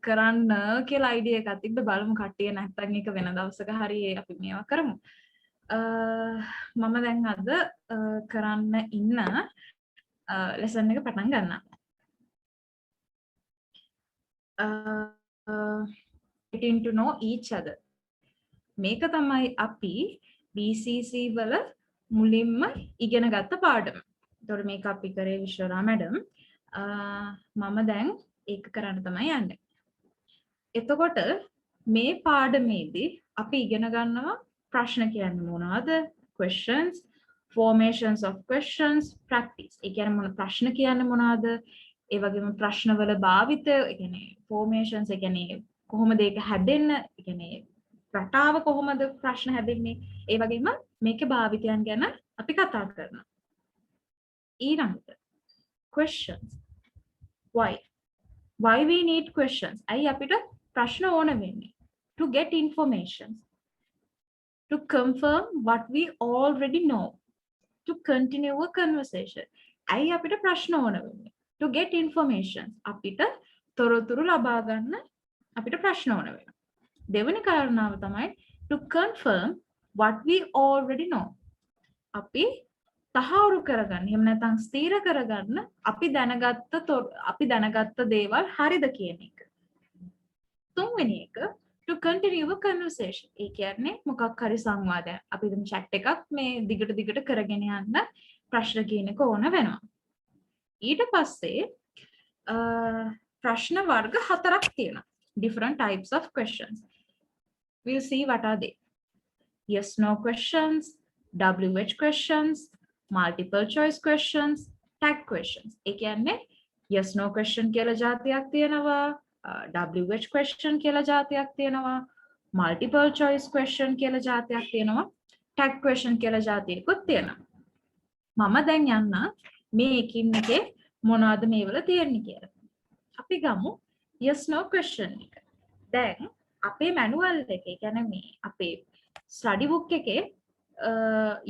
කරන්න කියලා අයිඩියා එකක් තිබ්බ බලමු කට්ටිය නැත්තම් ඒක වෙන දවසක හරි අපි මේවා කරමු. මම දැන් අද කරන්න ඉන්න ලෙසන් එක පටන් ගන්නවා. Getting to know each other. මේක තමයි අපි BCC වල මුලින්ම ඉගෙන ගත්ත පාඩම. ඒතකොට මේක අපි කරේ විශ්වරා මැඩම්. මම දැන් ඒක කරන්න තමයි යන්නේ. එතකොට මේ පාඩමේදී අපි ඉගෙන ගන්නවා ප්‍රශ්න කියන්නේ මොනවද? questions, formations of questions, practice. ඒ කියන්නේ මොන ප්‍රශ්න කියන්නේ මොනවද? ඒ වගේම ප්‍රශ්නවල භාවිතය, ඒ කියන්නේ formations, ඒ කියන්නේ කොහොමද ඒක හැදෙන්න, ඒ කියන්නේ රටාව කොහොමද ප්‍රශ්න හැදෙන්නේ? ඒ වගේම මේකේ භාවිතයන් ගැන අපි කතා කරනවා. ඊළඟට questions. Why we need questions? ඇයි අපිට ප්‍රශ්න ඕන වෙන්නේ? To get information. To confirm what we already know. To continue a conversation. ඇයි අපිට ප්‍රශ්න ඕන වෙන්නේ? To get information. අපිට තොරතුරු ලබා ගන්න අපිට ප්‍රශ්න ඕන වෙනවා. දෙවෙනි කාරණාව තමයි to confirm what we already know. අපි තහවුරු කරගන්න. එහෙම නැත්නම් ස්ථීර කරගන්න අපි දැනගත්ත දේවල් හරිද කියන එක. තුන්වෙනි එක to continue a conversation. ඒ කියන්නේ මොකක් හරි සංවාදයක්. අපි දැන් chat එකක් මේ දිගට කරගෙන යන්න ප්‍රශ්න කියන එක ඕන වෙනවා. ඊට පස්සේ ප්‍රශ්න වර්ග 4ක් තියෙනවා. Different types of questions. We'll see what are they. Yes, no questions, WH questions, multiple choice questions, tag questions. ඒ කියන්නේ yes, no question කියලා જાතියක් තියෙනවා, WH question කියලා જાතියක් තියෙනවා, multiple choice question කියලා જાතියක් තියෙනවා, tag question කියලා જાතියකුත් තියෙනවා. මම දැන් යන්න මේ එකින් එකේ මොනවද මේවල තියෙන්නේ කියලා. අපි ගමු yes, no question එක. දැන් අපේ මැනුවල් එකේ කියන්නේ මේ අපේ ස්ටඩි බුක් එකේ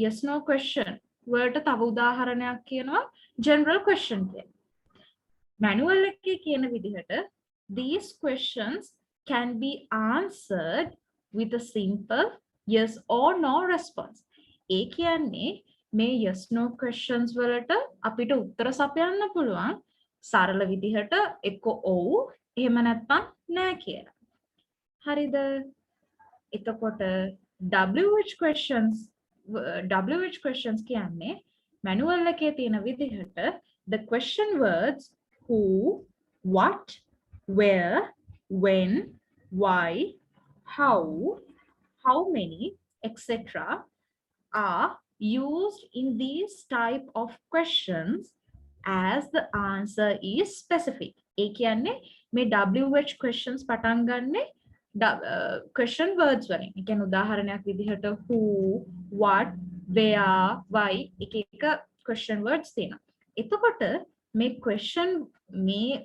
yes no question වලට තව උදාහරණයක් කියනවා general question කියලා. මැනුවල් එකේ කියන විදිහට these questions can be answered with a simple yes or no response. ඒ කියන්නේ මේ yes no questions වලට අපිට උත්තර සපයන්න පුළුවන් සරල විදිහට එක්ක ඔව් එහෙම නැත්නම් නෑ කියලා. හරිද? එතකොට WH questions කියන්නේ manual එකේ තියෙන විදිහට the question words who, what, where, when, why, how many, etc. are used in these type of questions as the answer is specific. ඒ කියන්නේ මේ WH questions පටන් ගන්නේ question words වලින්. ඒ කියන්නේ උදාහරණයක් විදිහට who, what, where, why එක question words තියෙනවා. එතකොට මේ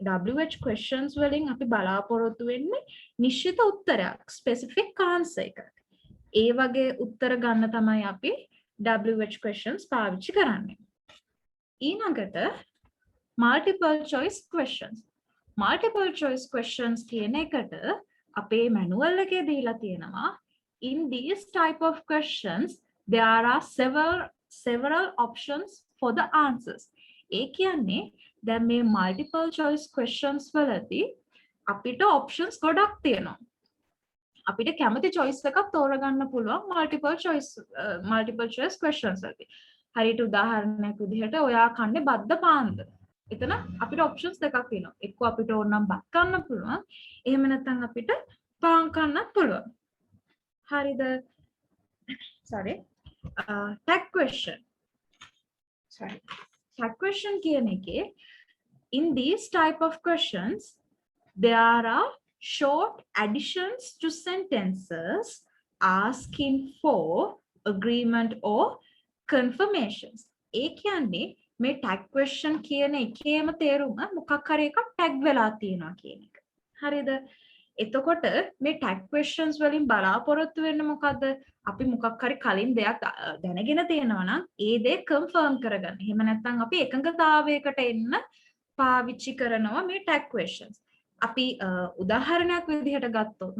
WH questions වලින් අපි බලාපොරොත්තු වෙන්නේ නිශ්චිත උත්තරයක්, specific answer එකක්. ඒ වගේ උත්තර ගන්න තමයි අපි WH questions පාවිච්චි කරන්නේ. ඊළඟට multiple choice questions. Multiple choice questions කියන එකට අපේ manual එකේ දීලා තියෙනවා in these type of questions there are several options for the answers. ඒ කියන්නේ දැන් මේ multiple choice questions වලදී අපිට options ගොඩක් තියෙනවා. අපිට කැමති choice එකක් තෝරගන්න පුළුවන් multiple choice questions වලදී. හරියට උදාහරණයක් විදිහට ඔයා කන්නේ බද්ද පාන්ද? එතන අපිට options දෙකක් තියෙනවා. එක්ක අපිට ඕනනම් බත් කන්න පුළුවන්. එහෙම නැත්නම් අපිට පාන් කන්නත් පුළුවන්. හරිද? sorry. Tag question. Tag question කියන එකේ in these type of questions there are short additions to sentences asking for agreement or confirmations. ඒ කියන්නේ මේ tag question කියන එකේම තේරුම මොකක් හරි එකක් tag වෙලා තියෙනවා කියන එක. හරිද? එතකොට මේ tag questions වලින් බලාපොරොත්තු වෙන්නේ මොකද්ද? අපි මොකක් හරි කලින් දෙයක් දැනගෙන තියෙනවා නම් ඒ දේ confirm කරගන්න. එහෙම නැත්නම් අපි එකඟතාවයකට එන්න පාවිච්චි කරනවා මේ tag questions. අපි උදාහරණයක් විදිහට ගත්තොත්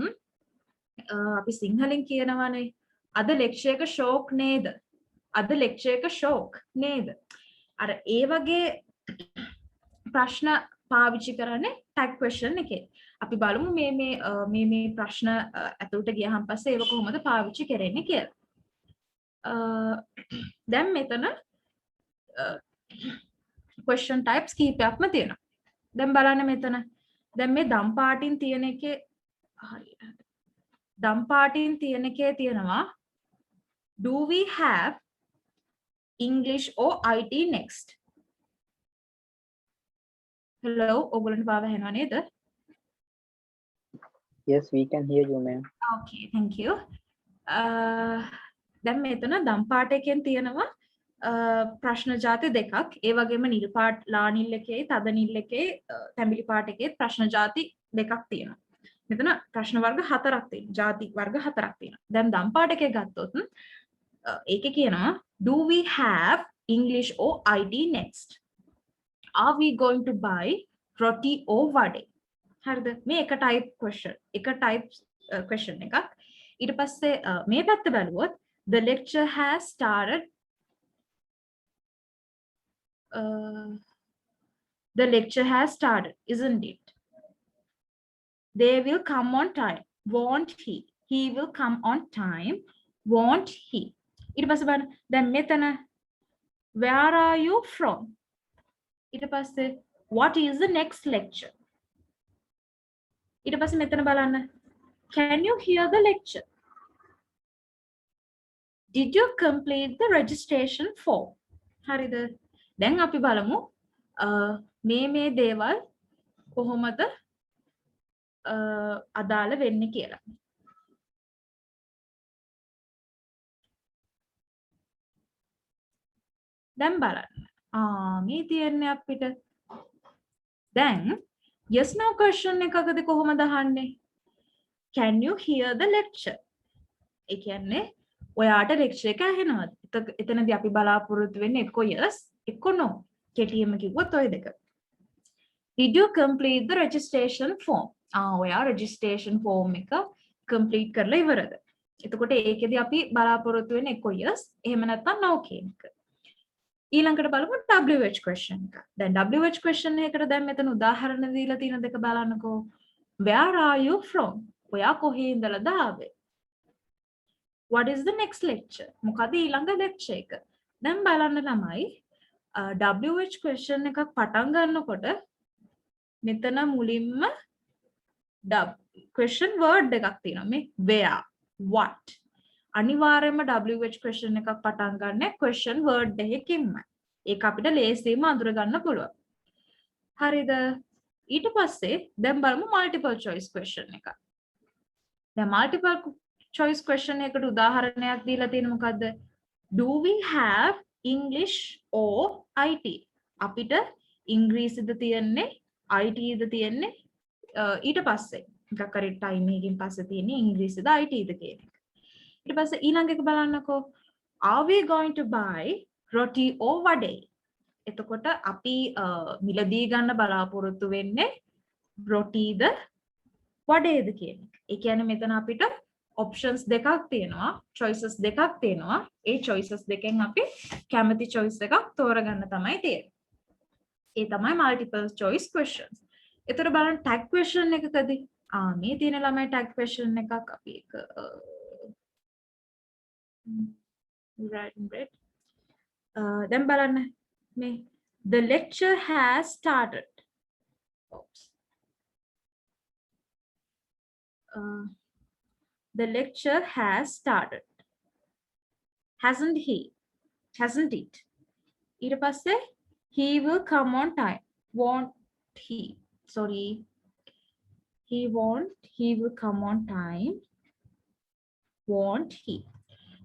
අපි සිංහලෙන් කියනවානේ අද ලෙක්චර් එක ෂෝක් නේද? අද ලෙක්චර් එක ෂෝක් නේද? අර ඒ වගේ ප්‍රශ්න පාවිච්චි කරන්නේ ටැග් ක්වෙස්චන් එකේ. අපි බලමු මේ ප්‍රශ්න ඇතුළට ගියහම පස්සේ ඒක කොහොමද පාවිච්චි කරන්නේ කියලා. දැන් මෙතන question types කීපයක්ම තියෙනවා. දැන් බලන්න මෙතන. දැන් මේ දම් පාටින් තියෙන එකේ හරියට දම් පාටින් තියෙන එකේ තියෙනවා do we have English or IT next? Hello, ඔයගොල්ලන්ට පාව ඇහෙනව නේද? Yes, we can hear you, ma'am. Okay, thank you. දැන් මෙතන දම් පාට එකෙන් තියෙනවා ප්‍රශ්න ජාති දෙකක්. ඒ වගේම නිල් පාට ලා නිල් එකේ, තද නිල් එකේ, තැඹිලි පාට එකේ ප්‍රශ්න ජාති දෙකක් තියෙනවා. මෙතන ප්‍රශ්න වර්ග හතරක් තියෙනවා. ජාති වර්ග හතරක් තියෙනවා. දැන් දම් පාට එකේ ගත්තොත් ඒකේ කියනවා do we have English or IT next? Are we going to buy roti or vade? හරිද? මේ එක type question. එක type question එකක්. ඊට පස්සේ මේ පැත්ත බලුවොත් the lecture has started the lecture has started, isn't it? They will come on time, won't he? He will come on time, won't he? ඊට පස්සේ බලන්න දැන් මෙතන where are you from? ඊට පස්සේ what is the next lecture? ඊට පස්සේ මෙතන බලන්න can you hear the lecture? Did you complete the registration form? හරිද? දැන් අපි බලමු මේ දේවල් කොහොමද අදාළ වෙන්නේ කියලා. දැන් බලන්න. මේ තියන්නේ අපිට. දැන් yes no question එකකදී කොහොමද අහන්නේ? Can you hear the lecture? ඒ කියන්නේ ඔයාට lecture එක ඇහෙනවද? එතනදී අපි බලාපොරොත්තු වෙන්නේ එක්ක yes එක්ක no. කෙටියෙන්ම කිව්වොත් ඔය දෙක. Did you complete the registration form? ඔයා registration form එක complete කරලා ඉවරද? එතකොට ඒකෙදී අපි බලාපොරොත්තු වෙන්නේ එක්ක yes එහෙම නැත්නම් no කියන එක. ඊළඟට බලමු WH question එක. දැන් WH question එකකට දැන් මෙතන උදාහරණ දීලා තියෙන දෙක බලන්නකෝ. Where are you from? ඔයා කොහේ ඉඳලාද ආවේ? What is the next lecture? මොකද ඊළඟ lecture එක? දැන් බලන්න ළමයි WH question එකක් පටන් ගන්නකොට මෙතන මුලින්ම question word එකක් තියෙනවා මේ where what අනිවාර්යයෙන්ම WH question එකක් පටන් ගන්න question word එකකින්ම ඒක අපිට ලේසියෙන්ම අඳුර ගන්න පුළුවන් හරිද ඊට පස්සේ දැන් බලමු multiple choice question එක දැන් multiple choice question එකට උදාහරණයක් දීලා තියෙන මොකද්ද do we have English or IT අපිට ඉංග්‍රීසිද තියෙන්නේ IT ද තියෙන්නේ ඊට පස්සේ එකක් හරි ටයිම් එකකින් පස්සේ තියෙන්නේ ඉංග්‍රීසිද IT ද කියන එක. ඊට පස්සේ ඊළඟ එක බලන්නකෝ are we going to buy roti or vade? එතකොට අපි මිලදී ගන්න බලාපොරොත්තු වෙන්නේ roti ද vade ද කියන එක. ඒ කියන්නේ මෙතන අපිට options දෙකක් තියෙනවා choices දෙකක් තියෙනවා. ඒ choices දෙකෙන් අපි කැමති choice එකක් තෝරගන්න තමයි තියෙන්නේ. ඒ තමයි multiple choice questions. එතකොට බලන්න tag question එකකදී මේ තියෙන ළමයි tag question එකක් අපි එක right in red then බලන්න මේ the lecture has started. Oops. The lecture has started. Hasn't it? ඊට පස්සේ he will come on time. Won't he? Sorry. He will come on time. Won't he?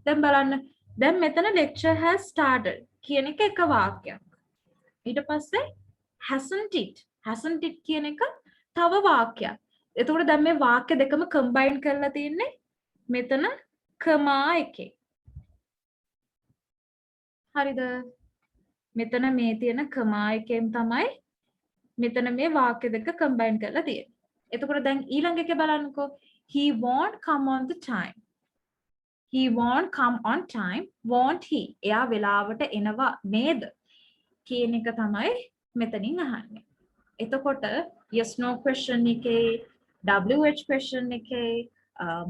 දැන් බලන්න. දැන් මෙතන lecture has started. කියන එක එක වාක්‍යයක්. ඊට පස්සේ hasn't it කියන එක තව වාක්‍යයක්. එතකොට දැන් මේ වාක්‍ය දෙකම combine කරලා තියෙන්නේ මෙතන කමා එකේ. හරිද? මෙතන මේ තියෙන කමා එකෙන් තමයි මෙතන මේ වාක්‍ය දෙක combine කරලා තියෙන්නේ. එතකොට දැන් ඊළඟ එක බලන්නකෝ. He won't come on the time. He won't come on time. Won't he? එයා වෙලාවට එනවා නේද? කියන එක තමයි මෙතනින් අහන්නේ. එතකොට yes no question එකේ WH question එකේ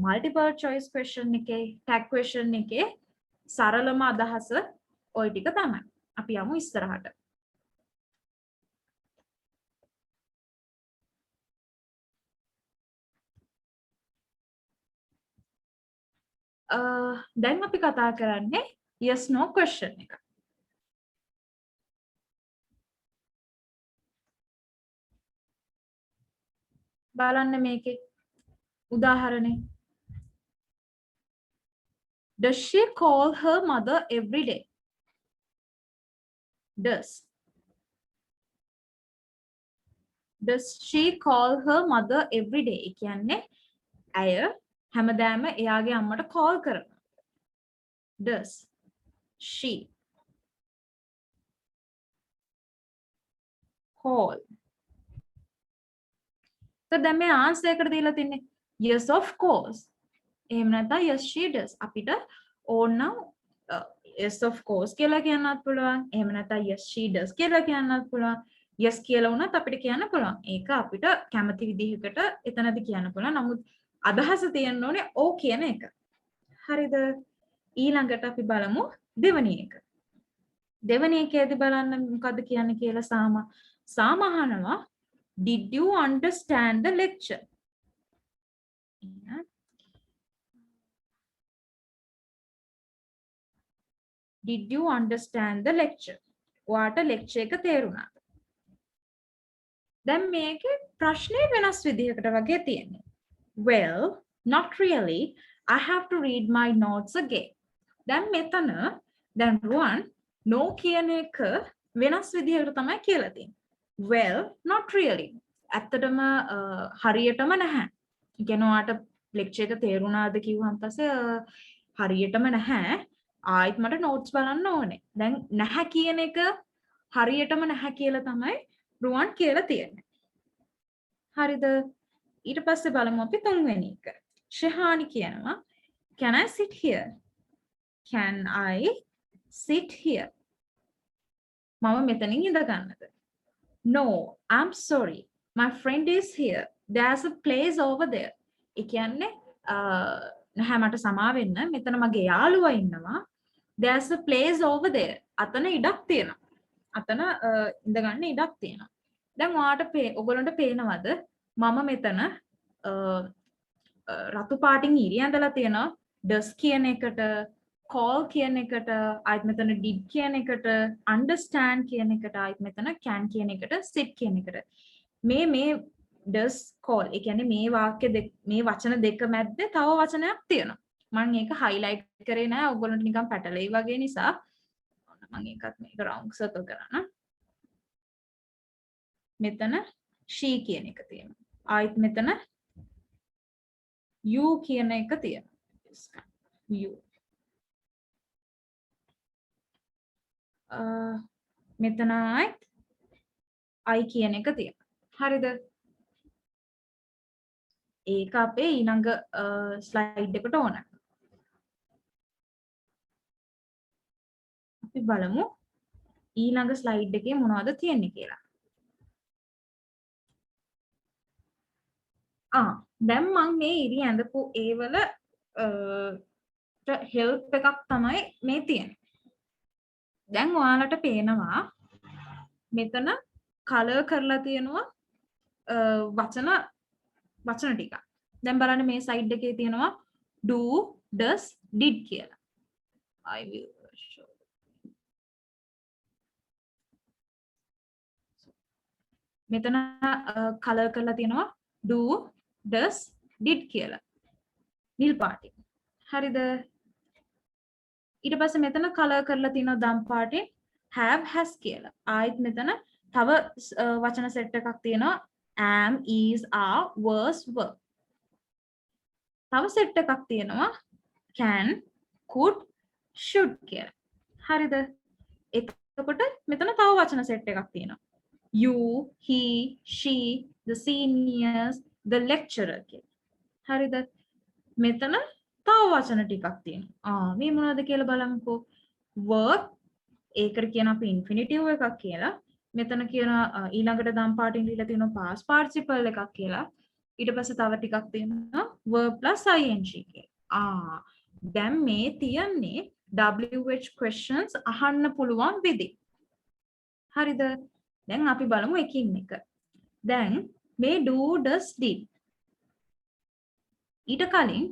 multiple choice question එකේ tag question එකේ සරලම අදහස ওই ටික තමයි. අපි යමු ඉස්සරහට. දැන් අපි කතා කරන්නේ yes no question එක. බලන්න මේකේ උදාහරණේ. Does she call her mother every day? Does she call her mother every day? ඒ කියන්නේ ඇය හැමදාම එයාගේ අම්මට call කරනවා. Does she call? So දැන් මේ answer එකට දීලා තින්නේ yes of course. එහෙම නැත්නම් yes she does. අපිට ඕනනම් yes of course කියලා කියන්නත් පුළුවන්. එහෙම නැත්නම් yes she does කියලා කියන්නත් පුළුවන්. yes කියලා වුණත් අපිට කියන්න පුළුවන්. ඒක අපිට කැමති විදිහකට එතනදී කියන්න පුළුවන්. නමුත් අදහස තියෙන්න ඕනේ ඕ කියන එක. හරිද? ඊළඟට අපි බලමු දෙවැනි එක. දෙවැනි එකේදී බලන්න මොකද්ද කියන්නේ කියලා සාම අහනවා did you understand the lecture? Did you understand the lecture? ඔයාට lecture එක තේරුණාද? දැන් මේකේ ප්‍රශ්නේ වෙනස් විදිහකට වගේ තියෙන්නේ. Well, not really. I have to read my notes again. දැන් මෙතන දැන් රුවන් no කියන එක වෙනස් විදිහකට තමයි කියලා තියෙන්නේ. Well, not really. ඇත්තටම හරියටම නැහැ. ඒ කියන්නේ ඔයාට lecture එක තේරුණාද කිව්වම පස්සේ හරියටම නැහැ. ආයෙත් මට notes බලන්න ඕනේ. දැන් නැහැ කියන එක හරියටම නැහැ කියලා තමයි රුවන් කියලා තියෙන්නේ. හරිද? ඊට පස්සේ බලමු අපි තුන්වෙනි එක. ශහානි කියනවා can I sit here? Can I sit here? මම මෙතනින් ඉඳ ගන්නද? No, I'm sorry. My friend is here. There's a place over there. ඒ කියන්නේ නැහැ මට සමා වෙන්න. මෙතන මගේ යාළුවා ඉන්නවා. There's a place over there. අතන ඉඩක් තියෙනවා. අතන ඉඳ ගන්න ඉඩක් තියෙනවා. දැන් ඔයගොල්ලන්ට පේනවද? මම මෙතන රතු පාටින් ඉරි ඇඳලා තියෙනවා. does කියන එකට call කියන එකට ආයෙත් මෙතන did කියන එකට understand කියන එකට ආයෙත් මෙතන can කියන එකට sit කියන එකට මේ does call ඒ කියන්නේ මේ වාක්‍ය මේ වචන දෙක මැද්දේ තව වචනයක් තියෙනවා මම ඒක highlight කරේ නෑ ඔයගොල්ලන්ට නිකන් පැටලෙයි වගේ නිසා මම ඒකත් මේක round circle කරනවා මෙතන she කියන එක තියෙනවා ආයෙත් මෙතන you කියන එක තියෙනවා you මෙතන ආයෙත් I කියන එක තියෙනවා. හරිද? ඒක අපේ ඊළඟ ස්ලයිඩ් එකට ඕන. අපි බලමු ඊළඟ ස්ලයිඩ් එකේ මොනවද තියෙන්නේ කියලා. දැන් මම මේ ඉරි ඇඳපු ඒවල හෙල්ප් එකක් තමයි මේ තියෙන්නේ. දැන් ඔයාලට පේනවා මෙතන කලර් කරලා තියෙනවා වචන ටික. දැන් බලන්න මේ සයිඩ් එකේ තියෙනවා do, does, did කියලා. I will show. මෙතන කලර් කරලා තියෙනවා do, does, did කියලා. නිල් පාටින්. හරිද? ඊට පස්සේ මෙතන කලර් කරලා තියෙනවා දම් පාටින් have, has කියලා. ආයෙත් මෙතන තව වචන සෙට් එකක් තියෙනවා am, is, are, was, were. තව සෙට් එකක් තියෙනවා can, could, should කියලා. හරිද? එතකොට මෙතන තව වචන සෙට් එකක් තියෙනවා. You, he, she, the seniors, the lecturer කියලා. හරිද? මෙතන තව වචන ටිකක් තියෙනවා. මේ මොනවද කියලා බලමුකෝ. verb ඒකට කියන අපි infinitive එකක් කියලා. මෙතන කියන ඊළඟට දම් පාටින් දීලා තියෙනවා past participle එකක් කියලා. ඊට පස්සේ තව ටිකක් තියෙනවා verb plus ing කියලා. දැන් මේ තියන්නේ WH questions අහන්න පුළුවන් විදි. හරිද? දැන් අපි බලමු එකින් එක. දැන් මේ do does did ඊට කලින්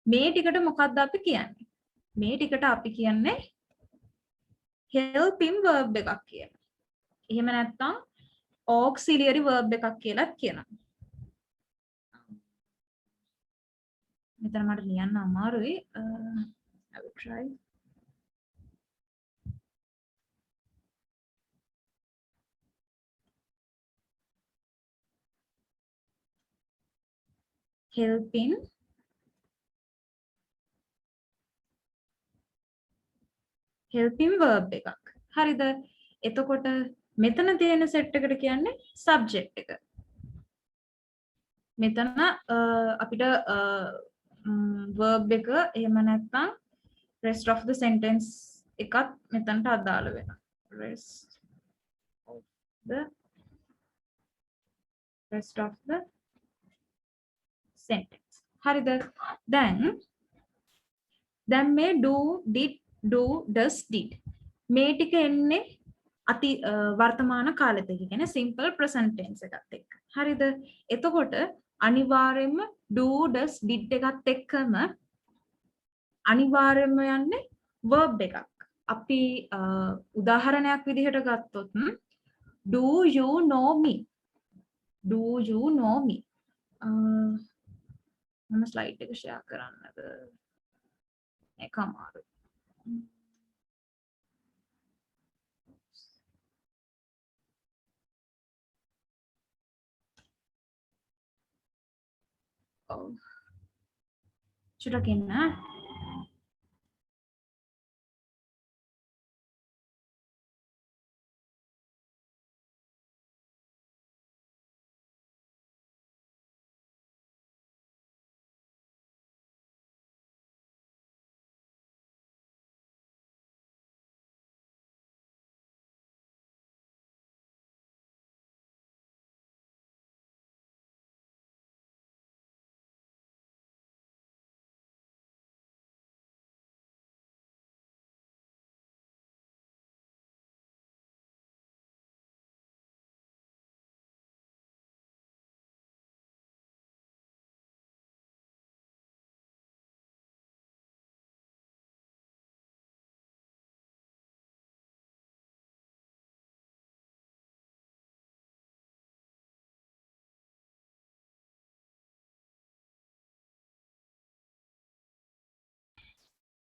මේ ටිකට මොකක්ද අපි කියන්නේ? මේ ටිකට අපි කියන්නේ helping verb එකක් කියලා. එහෙම නැත්නම් auxiliary verb එකක් කියලා කියනවා. මෙතන මට ලියන්න අමාරුයි. I will try. helping verb එකක්. හරිද? එතකොට මෙතන තියෙන set එකට කියන්නේ subject එක. මෙතන අපිට verb එක එහෙම නැත්නම් rest of the sentence එකත් මෙතනට අදාළ වෙනවා. rest of the sentence. හරිද? දැන් මේ do did do does did මේ ටික එන්නේ අති වර්තමාන කාලෙට කියන්නේ simple present tense එකත් එක්ක. හරිද? එතකොට අනිවාර්යයෙන්ම do does did එකත් එක්කම අනිවාර්යයෙන්ම යන්නේ verb එකක්. අපි උදාහරණයක් විදිහට ගත්තොත් do you know me? Do you know me? මම ස්ලයිඩ් එක ෂෙයා කරන්නද? ඒක අමාරුයි. චුට්ටක් ඉන්න.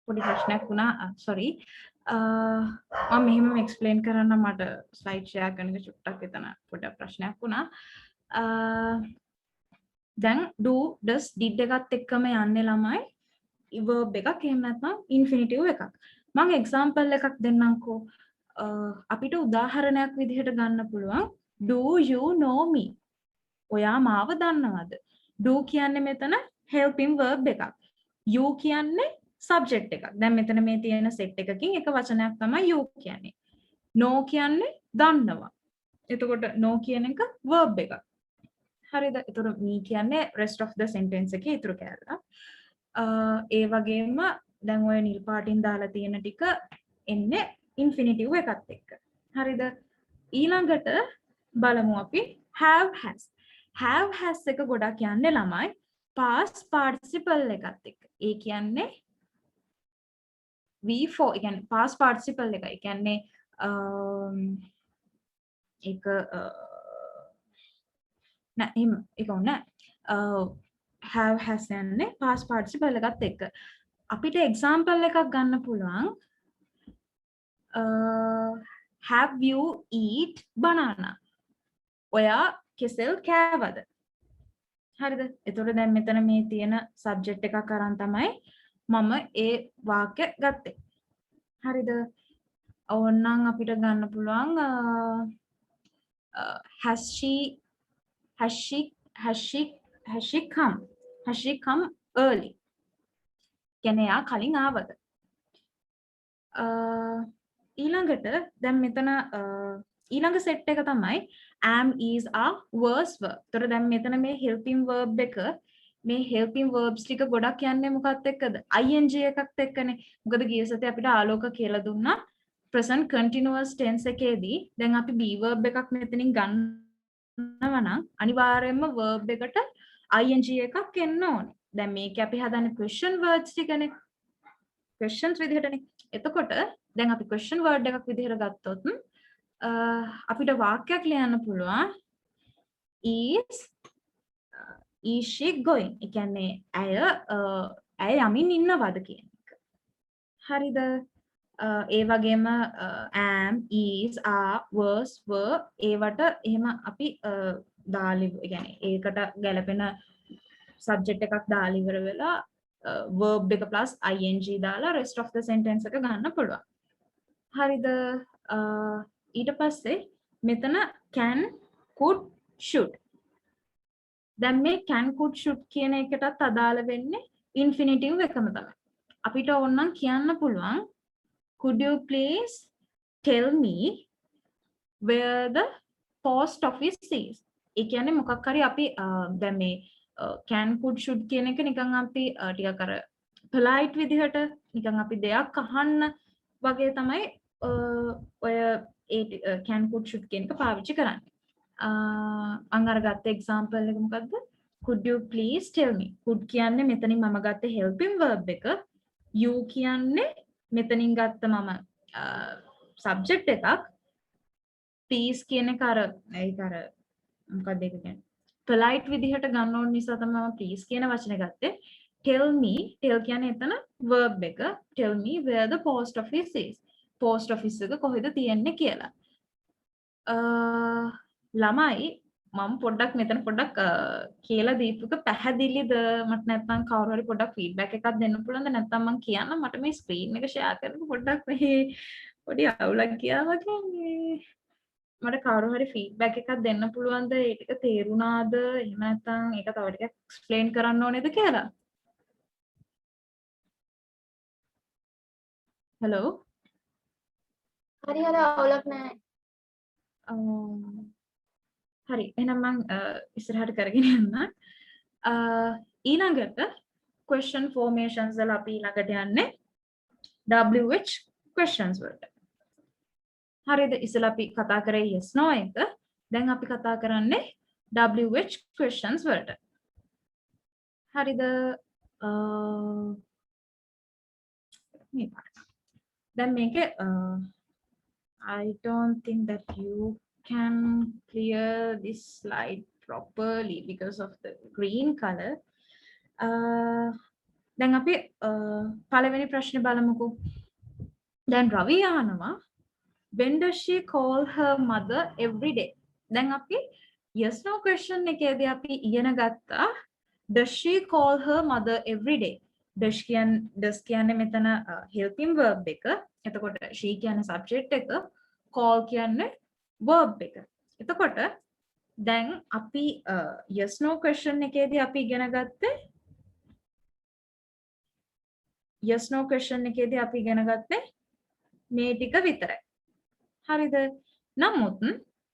පොඩි ප්‍රශ්නයක් වුණා. sorry. මම මෙහෙම එක්ස්ප්ලেইন කරන්න මට ස්ලයිඩ් ෂෙයා කරන එක චුට්ටක් එතන පොඩි ප්‍රශ්නයක් වුණා. දැන් do does did එකත් එක්කම යන්නේ ළමයි verb එකක් එහෙම නැත්නම් infinitive එකක්. මම example එකක් දෙන්නම්කෝ. අපිට උදාහරණයක් විදිහට ගන්න පුළුවන් do you know me? ඔයා මාව දන්නවද? do කියන්නේ මෙතන helping verb එකක්. you කියන්නේ subject එකක්. දැන් මෙතන මේ තියෙන set එකකින් එක වචනයක් තමයි you කියන්නේ. no කියන්නේ දන්නවා. එතකොට no කියන එක verb එකක්. හරිද? එතකොට me කියන්නේ rest of the sentence එකේ ඉතුරු කැලල. ඒ වගේම දැන් ඔය නිල් පාටින් දාලා තියෙන ටික එන්නේ infinitive එකත් එක්ක. හරිද? ඊළඟට බලමු අපි have has. have has එක ගොඩක් යන්නේ ළමයි past participle එකත් එක්ක. ඒ කියන්නේ V4 ඒ කියන්නේ past participle එක. ඒ කියන්නේ ඒක නෑ එහෙම ඒක ඕනේ have has යන්නේ past participle එකත් එක්ක. අපිට example එකක් ගන්න පුළුවන් have you eat banana? ඔයා කෙසෙල් කෑවද? හරිද? එතකොට දැන් මෙතන මේ තියෙන subject එකක් අරන් තමයි මම ඒ වාක්‍ය ගත්තේ. හරිද? ඕනනම් අපිට ගන්න පුළුවන් has she has she come early? කියන්නේ යා කලින් ආවද? ඊළඟට දැන් මෙතන ඊළඟ සෙට් එක තමයි am is are was verb. ඒතර දැන් මෙතන මේ helping verb එක මේ helping verbs ටික ගොඩක් යන්නේ මොකක්ද එක්කද? ing එකත් එක්කනේ. මොකද ගිය සතියේ අපිට ආලෝක කියලා දුන්නා present continuous tense එකේදී දැන් අපි be verb එකක් මෙතනින් ගන්නවා නම් අනිවාර්යයෙන්ම verb එකට ing එකක් එන්න ඕනේ. දැන් මේකේ අපි හදන්නේ question words ටිකනේ. questions විදිහටනේ. එතකොට දැන් අපි question word එකක් විදිහට ගත්තොත් අපිට වාක්‍යයක් ලියන්න පුළුවන් is she going? ඒ කියන්නේ ඇය යමින් ඉන්නවද කියන එක. හරිද? ඒ වගේම am, is, are, was, were ඒවට එහෙම අපි දාලි ඒ කියන්නේ ඒකට ගැලපෙන subject එකක් දාලා ඉවර වෙලා verb එක plus ing දාලා rest of the sentence එක ගන්න පුළුවන්. හරිද? ඊට පස්සේ මෙතන can, could, should. දැන් මේ can, could, should කියන එකටත් අදාළ වෙන්නේ infinitive එකම තමයි. අපිට ඕනනම් කියන්න පුළුවන් could you please tell me where the post office is? ඒ කියන්නේ මොකක් හරි අපි දැන් මේ can, could, should කියන එක නිකන් අපි ටිකක් අර polite විදිහට නිකන් අපි දෙයක් අහන්න වගේ තමයි ඔය can, could, should කියන එක පාවිච්චි කරන්නේ. අං අර ගත්ත example එක මොකද්ද? could you please tell me? could කියන්නේ මෙතනින් මම ගත්ත helping verb එක. you කියන්නේ මෙතනින් ගත්ත මම subject එකක්. please කියන එක අර ඒක අර මොකක්ද ඒක කියන්නේ? polite විදිහට ගන්න ඕන නිසා තමයි මම please කියන වචනේ ගත්තේ. tell කියන්නේ එතන verb එක. tell me where the post office is. post office එක කොහෙද තියෙන්නේ කියලා. ළමයි මම පොඩ්ඩක් මෙතන පොඩ්ඩක් කියලා දීපුක පැහැදිලිද? මට නැත්නම් කවුරු හරි පොඩ්ඩක් feedback එකක් දෙන්න පුළුවන්ද? නැත්නම් මම කියන්න මට මේ screen එක share කරනකොට පොඩ්ඩක් මේ පොඩි අවුලක් ගියා වගේ මට කවුරු හරි feedback එකක් දෙන්න පුළුවන්ද? ඒ ටික තේරුණාද? එහෙම නැත්නම් ඒක තව ටිකක් explain කරන්න ඕනේද කියලා? hello හරි අවුලක් නැහැ. හරි එහෙනම් මම ඉස්සරහට කරගෙන යන්න. ඊළඟට question formations වල අපි ඊළඟට යන්නේ WH questions වලට. හරිද? ඉස්සෙල්ලා අපි කතා කරේ yes no එක. දැන් අපි කතා කරන්නේ WH questions වලට. හරිද? දැන් මේකේ I don't think that you can clear this slide properly because of the green color. දැන් අපි පළවෙනි ප්‍රශ්නේ බලමුකෝ. දැන් රවි අහනවා when does she call her mother every day? දැන් අපි yes no question එකේදී අපි ඉගෙන ගත්තා does she call her mother every day? does කියන්නේ මෙතන helping verb එක. එතකොට she කියන්නේ subject එක, call කියන්නේ verb එක. එතකොට දැන් අපි yes no question එකේදී අපි ඉගෙන ගත්තේ yes no question එකේදී අපි ඉගෙන ගත්තේ මේ ටික විතරයි. හරිද? නමුත්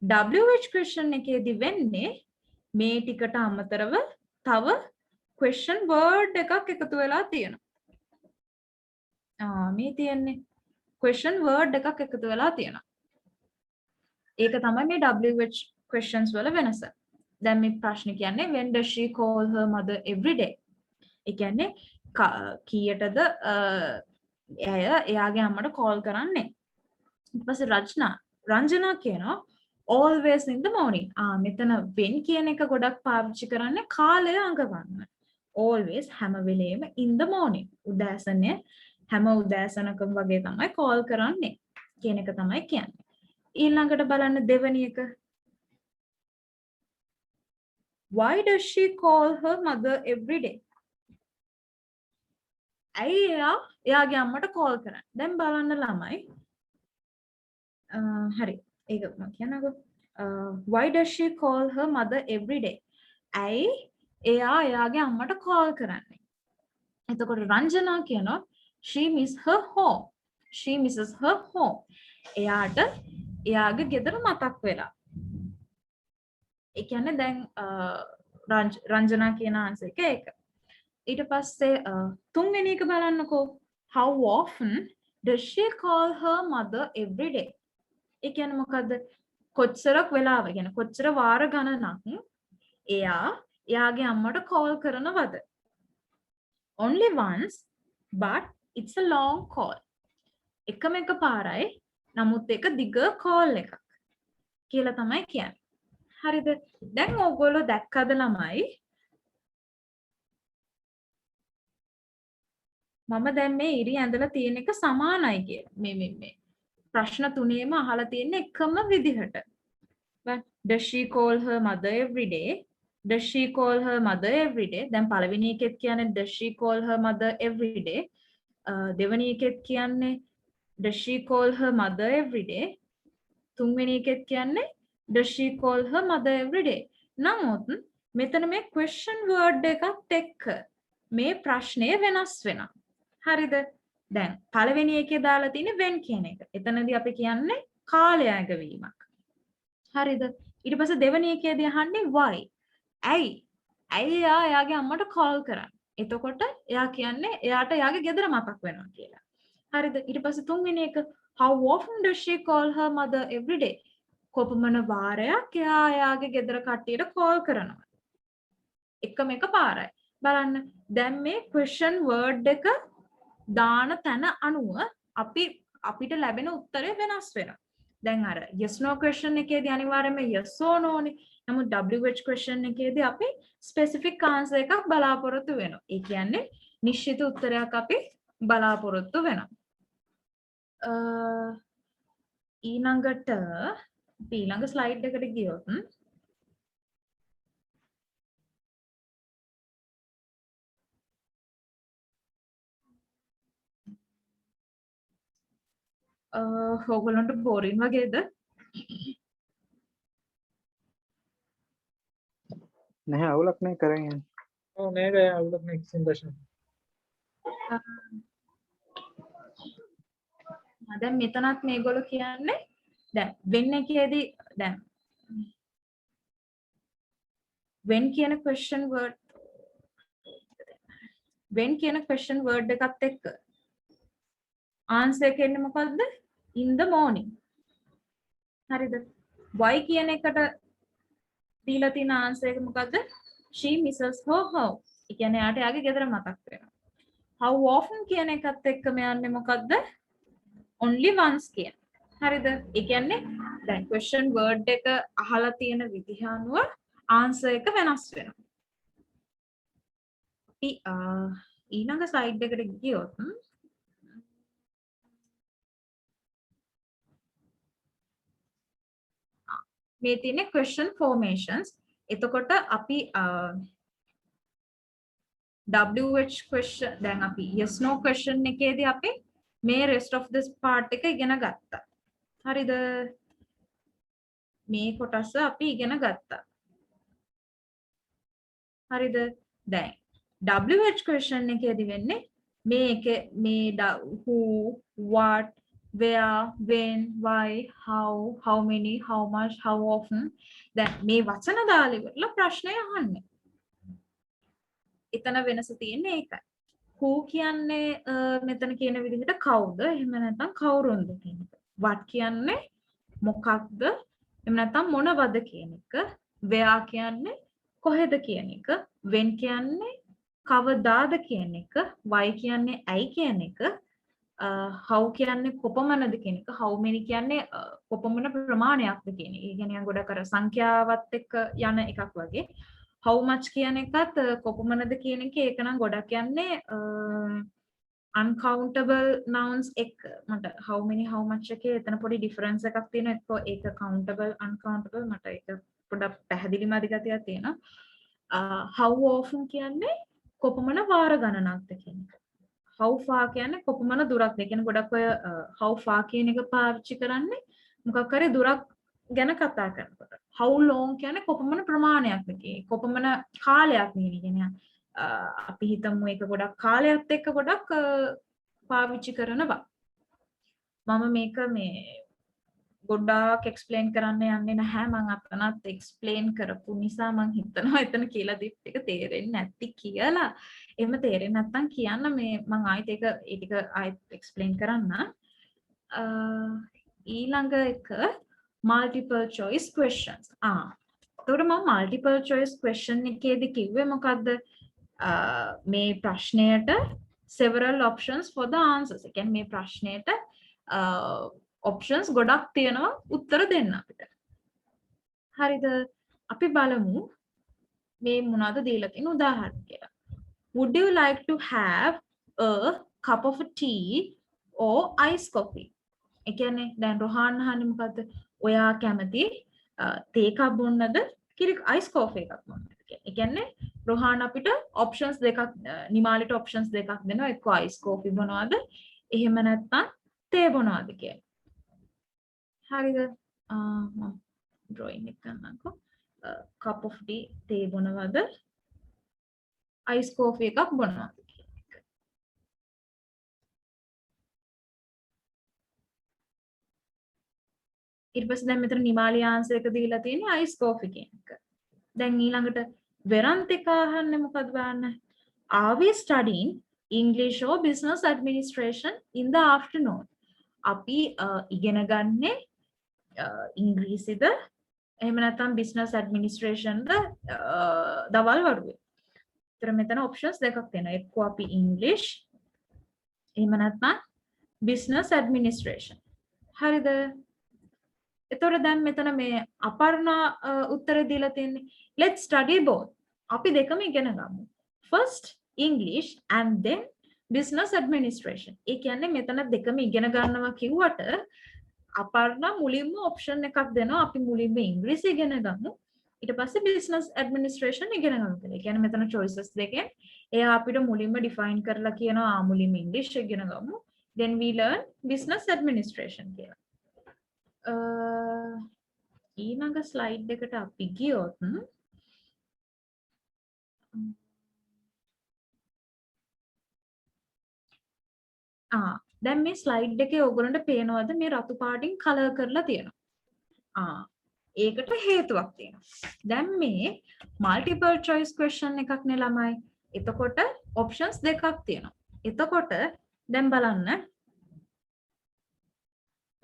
WH question එකේදී වෙන්නේ මේ ටිකට අමතරව තව question word එකක් එකතු වෙලා තියෙනවා. මේ තියෙන්නේ question word එකක් එකතු වෙලා තියෙනවා. ඒක තමයි මේ WH questions වල වෙනස. දැන් මේ ප්‍රශ්නේ කියන්නේ when does she call her mother every day? ඒ කියන්නේ කීයටද එයාගේ අම්මට call කරන්නේ? ඊට පස්සේ රංජනා කියනවා always in the morning. මෙතන when කියන එක ගොඩක් පාවිච්චි කරන්නේ කාලය අඟවන්න. always හැම වෙලේම in the morning. උදෑසනය හැම උදෑසනකම වගේ තමයි call කරන්නේ කියන එක තමයි කියන්නේ. ඊළඟට බලන්න දෙවෙනි එක. Why does she call her mother every day? ඇයි එයාගේ අම්මට call කරන්නේ? දැන් බලන්න ළමයි. හරි. ඒක මම කියනකො. Why does she call her mother every day? ඇයි එයා එයාගේ අම්මට call කරන්නේ? එතකොට රංජනා කියනවා she miss her home. She misses her home. එයාට එයාගේ ගෙදර මතක් වෙලා. ඒ කියන්නේ දැන් රංජනා කියන answer එක ඒක. ඊට පස්සේ තුන්වෙනි එක බලන්නකෝ. How often does she call her mother every day? ඒ කියන්නේ මොකද්ද? කොච්චරක් වෙලාව කියන්නේ කොච්චර වාර ගණනක් එයා එයාගේ අම්මට call කරනවද? Only once, but it's a long call. එකම එක පාරයි නමුත් ඒක දිග call එකක් කියලා තමයි කියන්නේ. හරිද? දැන් ඕගොල්ලෝ දැක්කද ළමයි? මම දැන් මේ ඉරි ඇඳලා තියෙන එක සමානයි කියලා. මේ ප්‍රශ්න තුනේම අහලා තියෙන එකම විදිහට. Does she call her mother every day? Does she call her mother every day? දැන් පළවෙනි එකෙත් කියන්නේ does she call her mother every day? දෙවෙනි එකෙත් කියන්නේ does she call her mother every day? තුන්වෙනි එකෙත් කියන්නේ does she call her mother every day? නමුත් මෙතන මේ question word එකත් එක්ක මේ ප්‍රශ්නය වෙනස් වෙනවා. හරිද? දැන් පළවෙනි එකේ දාලා තියෙන්නේ when කියන එක. එතනදී අපි කියන්නේ කාලය ඇගවීමක්. හරිද? ඊට පස්සේ දෙවෙනි එකේදී අහන්නේ why? ඇයි එයා එයාගේ අම්මට call කරන්නේ? එතකොට එයා කියන්නේ එයාට එයාගේ ගෙදර මතක් වෙනවා කියලා. හරිද? ඊට පස්සේ තුන්වෙනි එක how often does she call her mother every day? කොපමණ වාරයක් එයා එයාගේ ගෙදර කට්ටියට call කරනවා? එකම එක පාරයි. බලන්න දැන් මේ question word එක දාන තැන අනුව අපිට ලැබෙන උත්තරය වෙනස් වෙනවා. දැන් අර yes no question එකේදී අනිවාර්යයෙන්ම yes or no නේ. නමුත් WH question එකේදී අපි specific answer එකක් බලාපොරොත්තු වෙනවා. ඒ කියන්නේ නිශ්චිත උත්තරයක් අපි බලාපොරොත්තු වෙනවා. ඊළඟට අපි ඊළඟ slide එකට ගියොත් ඕගොල්ලන්ට boring වගේද? नहीं अवलक नहीं करेंगे. Oh, नहीं गए अब तक नहीं किसी प्रश्न. දැන් මෙතනත් මේගොල්ලෝ කියන්නේ දැන් when එකේදී දැන් when කියන question word එකත් එක්ක answer එක එන්නේ මොකද්ද? in the morning. හරිද? why කියන එකට දීලා තියෙන answer එක මොකද්ද? she misses her home. ඒ කියන්නේ යාට යාගේ ගෙදර මතක් වෙනවා. how often කියන එකත් එක්කම යන්නේ මොකද්ද? only once කියන. හරිද? ඒ කියන්නේ දැන් question word එක අහලා තියෙන විදිහ අනුව answer එක වෙනස් වෙනවා. අපි ඊළඟ slide එකට ගියොත් මේ තියෙන question formations. එතකොට අපි WH question දැන් අපි yes no question එකේදී අපි මේ rest of this part එක ඉගෙන ගත්තා. හරිද? මේ කොටස අපි ඉගෙන ගත්තා. හරිද? දැන් WH question එකේදී වෙන්නේ මේ who, what, where, when, why, how many, how much, how often. දැන් මේ වචන දාලා ඉවරලා ප්‍රශ්නය අහන්නේ. එතන වෙනස තියෙන්නේ ඒකයි. who කියන්නේ මෙතන කියන විදිහට කවුද? එහෙම නැත්නම් කවුරුන්ද කියන එක. what කියන්නේ මොකක්ද? එහෙම නැත්නම් මොනවද කියන එක. where කියන්නේ කොහෙද කියන එක. when කියන්නේ කවදාද කියන එක. why කියන්නේ ඇයි කියන එක. how කියන්නේ කොපමණද කියන එක. how many කියන්නේ කොපමණ ප්‍රමාණයක්ද කියන එක. ඒ කියන්නේ ගොඩක් අර සංඛ්‍යාවත් එක්ක යන එකක් වගේ. how much කියන එකත් කොපමණද කියන එක ඒක නම් ගොඩක් යන්නේ uncountable nouns එක. මට how many how much එකේ එතන පොඩි difference එකක් තියෙනවා. ඒක countable uncountable මට ඒක පොඩක් පැහැදිලි මදි ගතියක් තියෙනවා. how often කියන්නේ කොපමණ වාර ගණනක්ද කියන එක. how far කියන්නේ කොපමණ දුරක්ද. ඒ කියන්නේ ගොඩක් ඔය how far කියන එක පාවිච්චි කරන්නේ මොකක් හරි දුරක් ගැන කතා කරනකොට how long කියන්නේ කොපමණ ප්‍රමාණයක්ද කොපමණ කාලයක් කියන්නේ අපි හිතමු ඒක ගොඩක් කාලයක් එක්ක ගොඩක් පාවිච්චි කරනවා මම මේක මේ ගොඩාක් එක්ස්ප්ලেইন කරන්න යන්නේ නැහැ මම අතනත් එක්ස්ප්ලেইন කරපු නිසා මම හිතනවා එතන කියලා දීප් එක තේරෙන්නේ නැති කියලා එහෙම තේරෙන්නේ නැත්නම් කියන්න මේ මම ආයෙත් ඒක ඒ ටික ආයෙත් එක්ස්ප්ලেইন කරන්න ඊළඟ එක multiple choice questions එතකොට මම multiple choice question එකේදී කිව්වේ මොකද්ද මේ ප්‍රශ්නයට several options for the answers ඒ කියන්නේ මේ ප්‍රශ්නයට options ගොඩක් තියෙනවා උත්තර දෙන්න අපිට. හරිද? අපි බලමු මේ මොනවද දීලා තියෙන උදාහරණ කියලා. Would you like to have a cup of tea or iced coffee? ඒ කියන්නේ දැන් රොහාන් අහන්නේ මොකද්ද? ඔයා කැමති තේ එකක් බොන්නද? කිරි ice coffee එකක් බොන්නද කියලා. ඒ කියන්නේ රොහාන් අපිට options දෙකක් නිමාලිට options දෙකක් දෙනවා. එක්ක ice coffee බොනවද? එහෙම නැත්නම් තේ බොනවද කියලා. හරිද මම drawing එක කරන්නකෝ cup of tea තේ බොනවද ice coffee එකක් බොනවද ඊට පස්සේ දැන් මෙතන නිමාලි ආන්සර් එක දීලා තියෙන්නේ ice coffee කියන එක. දැන් ඊළඟට වෙරන්තික අහන්නේ මොකද බලන්න. Are we studying English or business administration in the afternoon? අපි ඉගෙන ගන්නේ ඉංග්‍රීසිද එහෙම නැත්නම් business administration ද දවල් වරුවේ. ඒතර මෙතන options දෙකක් තියෙනවා. එක්ක අපි English එහෙම නැත්නම් business administration. හරිද? එතකොට දැන් මෙතන මේ අපර්ණා උත්තර දීලා තියෙන්නේ let's study both. අපි දෙකම ඉගෙන ගමු. First English and then business administration. ඒ කියන්නේ මෙතන දෙකම ඉගෙන ගන්නවා කිව්වට අපර්ණා මුලින්ම option එකක් දෙනවා. අපි මුලින්ම ඉංග්‍රීසි ඉගෙන ගමු. ඊට පස්සේ business administration ඉගෙන ගමු කියලා. ඒ කියන්නේ මෙතන choices දෙකෙන් එයා අපිට මුලින්ම define කරලා කියනවා මුලින්ම English ඉගෙන ගමු. Then we learn business administration කියලා. ඊළඟ slide එකට අපි ගියොත් දැන් මේ ස්ලයිඩ් එකේ ඔයගොල්ලන්ට පේනවද මේ රතු පාටින් කලර් කරලා තියෙනවා. ඒකට හේතුවක් තියෙනවා. දැන් මේ මල්ටිපල් choice question එකක් නේ ළමයි. එතකොට options දෙකක් තියෙනවා. එතකොට දැන් බලන්න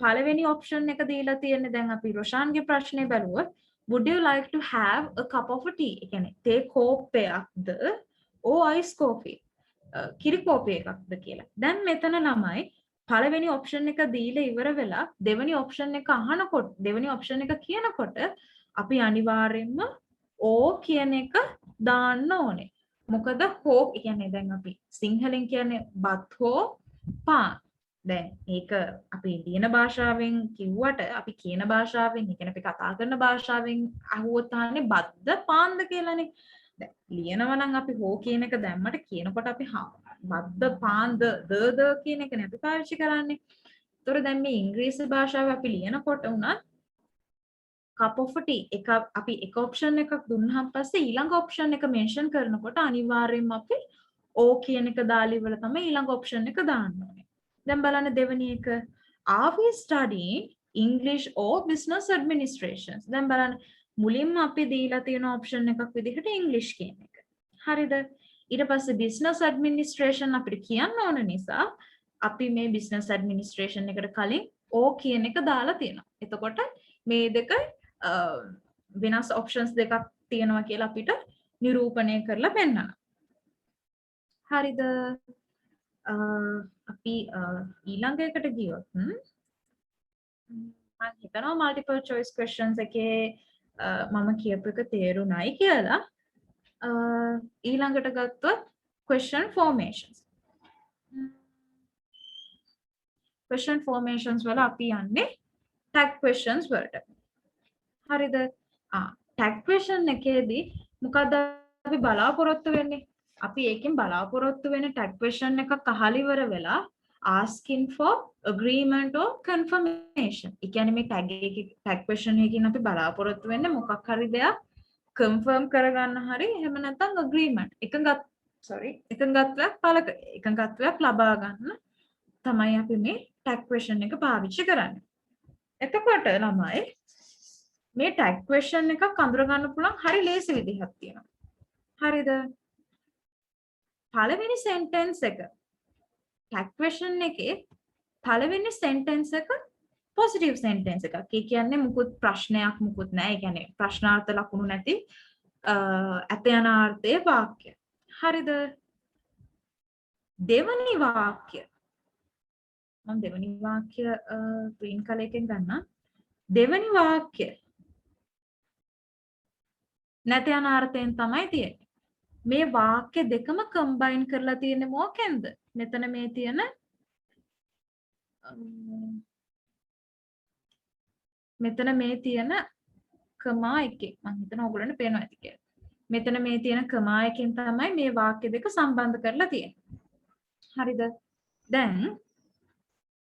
පළවෙනි option එක දීලා තියෙන්නේ දැන් අපි රොෂාන්ගේ ප්‍රශ්නේ බැලුවොත් would you like to have a cup of tea? ඒ කියන්නේ තේ කෝප්පයක්ද or ice coffee? කිරි කෝපය එකක්ද කියලා. දැන් මෙතන ළමයි පළවෙනි ඔප්ෂන් එක දීලා ඉවර වෙලා දෙවෙනි ඔප්ෂන් එක අහනකොට දෙවෙනි ඔප්ෂන් එක කියනකොට අපි අනිවාර්යෙන්ම ඕ කියන එක දාන්න ඕනේ. මොකද හෝ කියන්නේ දැන් අපි සිංහලෙන් කියන්නේ බත් හෝ පාන්. දැන් ඒක අපි ලියන භාෂාවෙන් කිව්වට අපි කියන භාෂාවෙන් ඒ කියන්නේ අපි කතා කරන භාෂාවෙන් අහුවොත් අහන්නේ බත්ද පාන්ද කියලානේ. ලියනවා නම් අපි හෝ කියන එක දැම්මට කියනකොට අපි බද්ද පාන්ද ද කියන එකනේ අපි පාවිච්චි කරන්නේ. ඒතර දැන් මේ ඉංග්‍රීසි භාෂාවේ අපි ලියනකොට උනත් cup of tea එක අපි එක ඔප්ෂන් එකක් දුන්නාන් පස්සේ ඊළඟ ඔප්ෂන් එක මෙන්ෂන් කරනකොට අනිවාර්යයෙන්ම අපි ඕ කියන එක දාලා ඉවර තමයි ඊළඟ ඔප්ෂන් එක දාන්න ඕනේ. දැන් බලන්න දෙවෙනි එක are we studying English or business administration? දැන් බලන්න මුලින්ම අපි දීලා තියෙන ඔප්ෂන් එකක් විදිහට ඉංග්‍රීසි කියන එක. හරිද? ඊට පස්සේ business administration අපිට කියන්න ඕන නිසා අපි මේ business administration එකට කලින් O කියන එක දාලා තියෙනවා. එතකොට මේ දෙක වෙනස් options දෙකක් තියෙනවා කියලා අපිට නිරූපණය කරලා පෙන්නනවා. හරිද? අපි ඊළඟ එකට ගියොත් මම හිතනවා multiple choice questions එකේ මම කියපු එක තේරුණයි කියලා. ඊළඟට ගත්තොත් question formations. question formations වල අපි යන්නේ tag questions වලට. හරිද? tag question එකේදී මොකද අපි බලාපොරොත්තු වෙන්නේ? අපි ඒකෙන් බලාපොරොත්තු වෙන tag question එකක් අහලා ඉවර වෙලා asking for agreement or confirmation. ඒ කියන්නේ මේ tag question එකකින් අපි බලාපොරොත්තු වෙන්නේ මොකක් හරි දෙයක් confirm කරගන්න හරි එහෙම නැත්නම් agreement එකඟත්වයක් ලබා ගන්න තමයි අපි මේ tag question එක පාවිච්චි කරන්නේ. එතකොට ළමයි මේ tag question එකක් අඳුර ගන්න පුළුවන් හරි ලේසි විදිහක් තියෙනවා. හරිද? පළවෙනි sentence එක tag question එකේ පළවෙනි sentence එක positive sentence එකක්. ඒ කියන්නේ මුකුත් ප්‍රශ්නයක් මුකුත් නැහැ. ඒ කියන්නේ ප්‍රශ්නාර්ථ ලකුණු නැති ඇත යන අර්ථයේ වාක්‍ය. හරිද? දෙවනි වාක්‍ය මම දෙවනි වාක්‍ය green color එකෙන් ගන්නම්. දෙවනි වාක්‍ය නැත යන අර්ථයෙන් තමයි තියෙන්නේ. මේ වාක්‍ය දෙකම combine කරලා තියෙන්නේ මොකෙන්ද? මෙතන මේ තියෙන කමා එකේ මම හිතනවා ඔයගොල්ලන්ට පේනවා ඇති කියලා. මෙතන මේ තියෙන කමා එකෙන් තමයි මේ වාක්‍ය දෙක සම්බන්ධ කරලා තියෙන්නේ. හරිද?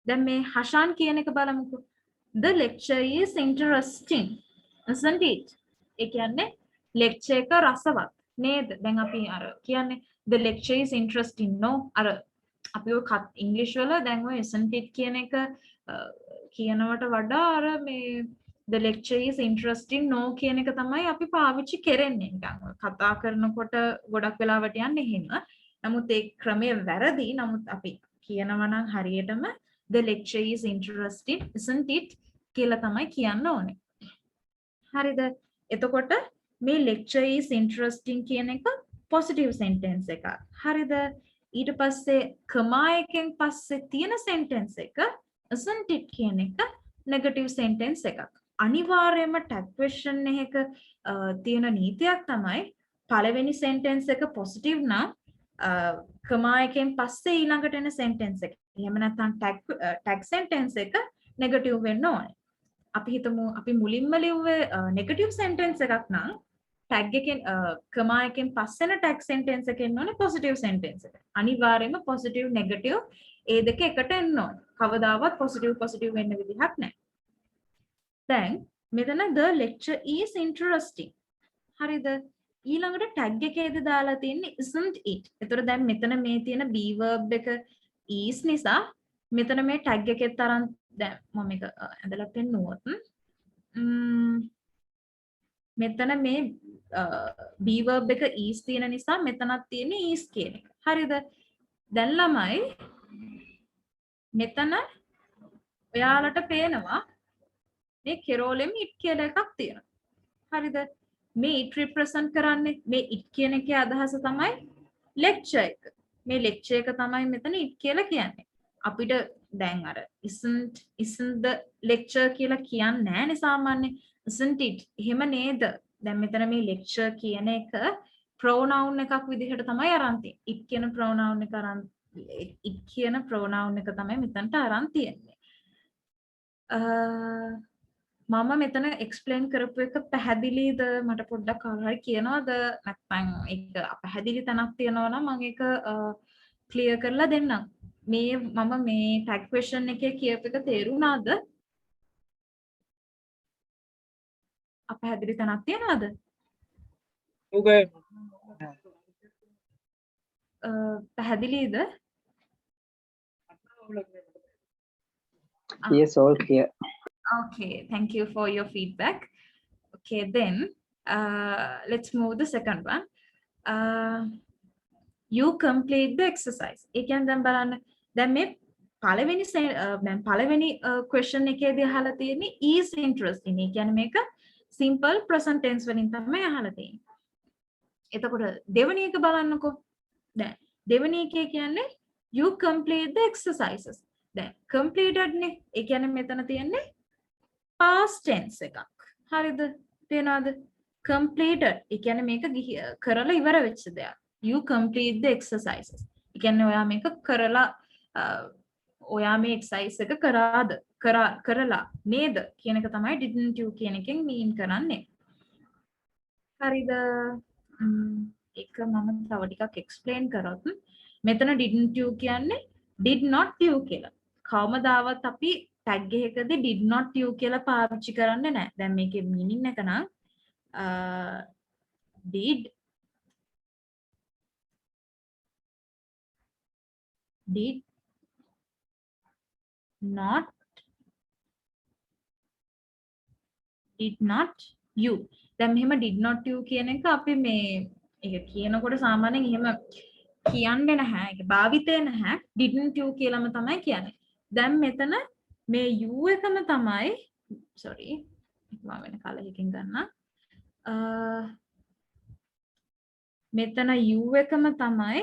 දැන් මේ හෂාන් කියන එක බලමුකෝ. The lecture is interesting, isn't it? ඒ කියන්නේ lecture එක රසවත් නේද? දැන් අපි අර කියන්නේ the lecture is interesting no අර අපි ඔය ඉංග්‍රීසි වල දැන් ඔය isn't it කියන එක කියනවට වඩා අර මේ the lecture is interesting no කියන එක තමයි අපි පාවිච්චි කරන්නේ නිකන් කතා කරනකොට ගොඩක් වෙලාවට යන්නේ එහෙම. නමුත් ඒ ක්‍රමය වැරදි. නමුත් අපි කියනවා නම් හරියටම the lecture is interesting isn't it කියලා තමයි කියන්න ඕනේ. හරිද? එතකොට මේ lecture is interesting කියන එක positive sentence එකක්. හරිද? ඊට පස්සේ comma එකෙන් පස්සේ තියෙන sentence එක isn't it කියන එක negative sentence එකක්. අනිවාර්යයෙන්ම tag question එකක තියෙන නීතියක් තමයි පළවෙනි sentence එක positive නම් comma එකෙන් පස්සේ ඊළඟට එන sentence එක. එහෙම නැත්නම් tag sentence එක negative වෙන්න ඕනේ. අපි හිතමු අපි මුලින්ම ලිව්වේ negative sentence එකක් නම් tag එකෙන් comma එකෙන් පස්සෙන tag sentence එකෙන් එන්න ඕනේ positive sentence එක. අනිවාර්යයෙන්ම positive negative ඒ දෙක එකට එන්න ඕනේ. කවදාවත් positive වෙන්න විදිහක් නැහැ. දැන් මෙතන the lecture is interesting. හරිද? ඊළඟට tag එකේදී දාලා තියෙන්නේ isn't it. ඒතර දැන් මෙතන මේ තියෙන be verb එක is නිසා මෙතන මේ tag එකෙත් අරන් දැන් මම මේක ඇඳලා පෙන්නුවොත් මෙතන මේ be verb එක is තියෙන නිසා මෙතනත් තියෙන්නේ is කියන එක. හරිද? දැන් ළමයි මෙතන ඔයාලට පේනවා මේ කෙරෝලෙම it කියලා එකක් තියෙනවා. හරිද? මේ it represent කරන්නේ මේ it කියන එකේ අදහස තමයි lecture එක. මේ lecture එක තමයි මෙතන it කියලා කියන්නේ. අපිට දැන් අර isn't the lecture කියලා කියන්නේ නැහැ නේ සාමාන්‍යයෙන්. isn't it එහෙම නේද? දැන් මෙතන මේ lecture කියන එක pronoun එකක් විදිහට තමයි අරන් තියෙන්නේ. it කියන pronoun එක තමයි මෙතනට අරන් තියෙන්නේ. මම මෙතන explain කරපු එක පැහැදිලිද? මට පොඩ්ඩක් හරි කියනවාද? නැත්නම් ඒක අපැහැදිලි තැනක් තියෙනවා නම් මම ඒක clear කරලා දෙන්නම්. මම මේ tag question එකේ කියපු එක තේරුණාද? අපැහැදිලි තැනක් තියනවාද? Okay. පැහැදිලිද? Yes, all clear. Okay, thank you for your feedback. Okay, then let's move the second one. You complete the exercise. ඒ කියන්නේ දැන් බලන්න දැන් මේ පළවෙනි question එකේදී අහලා තියෙන්නේ is interesting. ඒ කියන්නේ මේක simple present tense වලින් තමයි අහලා තියෙන්නේ. එතකොට දෙවෙනි එක බලන්නකෝ. දැන් දෙවෙනි එකේ කියන්නේ you complete the exercises. දැන් completed නේ. ඒ කියන්නේ මෙතන තියෙන්නේ past tense එකක්. හරිද? තේනවද? completed. ඒ කියන්නේ මේක කරලා ඉවර වෙච්ච දෙයක්. You complete the exercises. ඒ කියන්නේ ඔයා මේක කරලා ඔයා මේ exercise එක කරාද? කරලා නේද? කියන එක තමයි didn't you කියන එකෙන් mean කරන්නේ. හරිද? ඒක මම තව ටිකක් explain කරොත් මෙතන didn't you කියන්නේ did not you කියලා. කවමදාවත් අපි tag එකකදී did not you කියලා පාවිච්චි කරන්නේ නැහැ. දැන් මේකේ meaning එක නම් did not you. දැන් මෙහෙම did not you කියන එක අපි මේ ඒක කියනකොට සාමාන්‍යයෙන් එහෙම කියන්නේ නැහැ. ඒක භාවිතේ නැහැ. didn't you කියලාම තමයි කියන්නේ. දැන් මෙතන මේ you එකම තමයි sorry මම වෙන කලයකින් ගන්නම්. මෙතන you එකම තමයි